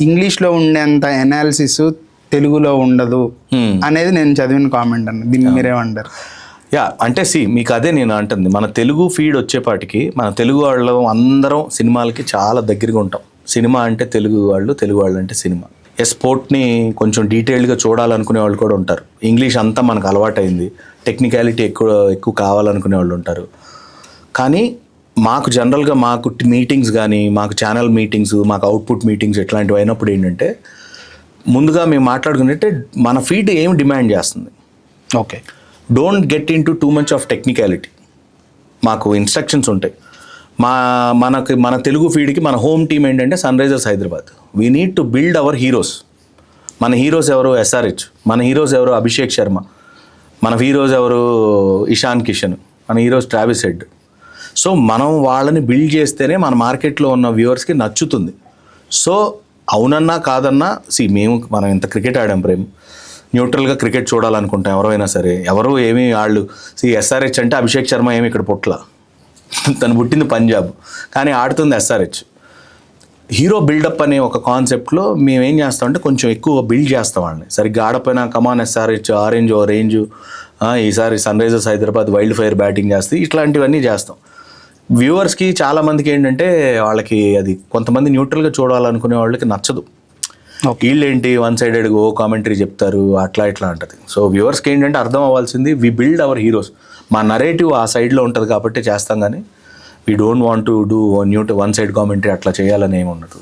ఇంగ్లీష్లో ఉండేంత ఎనాలిసిస్ తెలుగులో ఉండదు అనేది నేను చదివిన కామెంట్ అన్న. దీన్ని మీరేమంటారు? అంటే మీకు అదే నేను అంటుంది, మన తెలుగు ఫీడ్ వచ్చేపాటికి మన తెలుగు వాళ్ళు అందరం సినిమాలకి చాలా దగ్గరగా ఉంటాం. సినిమా అంటే తెలుగు వాళ్ళు అంటే సినిమా. స్పోర్ట్ని కొంచెం డీటెయిల్డ్గా చూడాలనుకునే వాళ్ళు కూడా ఉంటారు. ఇంగ్లీష్ అంతా మనకు అలవాటైంది, టెక్నికాలిటీ ఎక్కువ కావాలనుకునే వాళ్ళు ఉంటారు. కానీ మాకు జనరల్గా మాకు మీటింగ్స్ కానీ, మాకు ఛానల్ మీటింగ్స్, మాకు అవుట్పుట్ మీటింగ్స్ ఇట్లాంటివి అయినప్పుడు ఏంటంటే ముందుగా మేము మాట్లాడుకున్నట్టే మన ఫీడ్ ఏం డిమాండ్ చేస్తుంది. Okay, don't get in to too much of technicality. మాకు ఇన్స్ట్రక్షన్స్ ఉంటాయి. మన తెలుగు ఫీడ్కి మన హోమ్ టీమ్ ఏంటంటే Sunrisers Hyderabad. We need to build our heroes. మన హీరోస్ ఎవరు? SRH. మన హీరోస్ ఎవరు? అభిషేక్ శర్మ. మన హీరోస్ ఎవరు? ఇషాన్ కిషన్. మన హీరోస్ ట్రావిస్ హెడ్. సో మనం వాళ్ళని బిల్డ్ చేస్తేనే మన మార్కెట్లో ఉన్న వ్యూవర్స్కి నచ్చుతుంది. సో అవునన్నా కాదన్నా మనం ఇంత క్రికెట్ ఆడాం ప్రేమ్, న్యూట్రల్గా క్రికెట్ చూడాలనుకుంటాం ఎవరైనా సరే. ఎవరు ఏమి వాళ్ళు SRH అంటే అభిషేక్ శర్మ ఏమి ఇక్కడ పుట్ల, తను పుట్టింది పంజాబ్ కానీ ఆడుతుంది SRH. హీరో బిల్డప్ అనే ఒక కాన్సెప్ట్లో మేము ఏం చేస్తామంటే కొంచెం ఎక్కువ బిల్డ్ చేస్తాం వాళ్ళని. సరిగ్గా ఆడపోయినా కమాన్ SRH ఆరెంజ్ ఈసారి Sunrisers Hyderabad wild fire batting చేస్తే ఇట్లాంటివన్నీ చేస్తాం. వ్యూవర్స్కి చాలామందికి ఏంటంటే వాళ్ళకి అది కొంతమంది న్యూట్రల్గా చూడాలనుకునే వాళ్ళకి నచ్చదు. వీళ్ళేంటి వన్ సైడెడ్గా కామెంటరీ చెప్తారు అట్లా అంటది. సో వ్యూవర్స్కి ఏంటంటే అర్థం అవ్వాల్సింది వి బిల్డ్ అవర్ హీరోస్. మా నరేటివ్ ఆ సైడ్లో ఉంటుంది కాబట్టి చేస్తాం, కానీ we don't want to do one side commentary అట్లా చేయాలని ఏమి ఉండదు.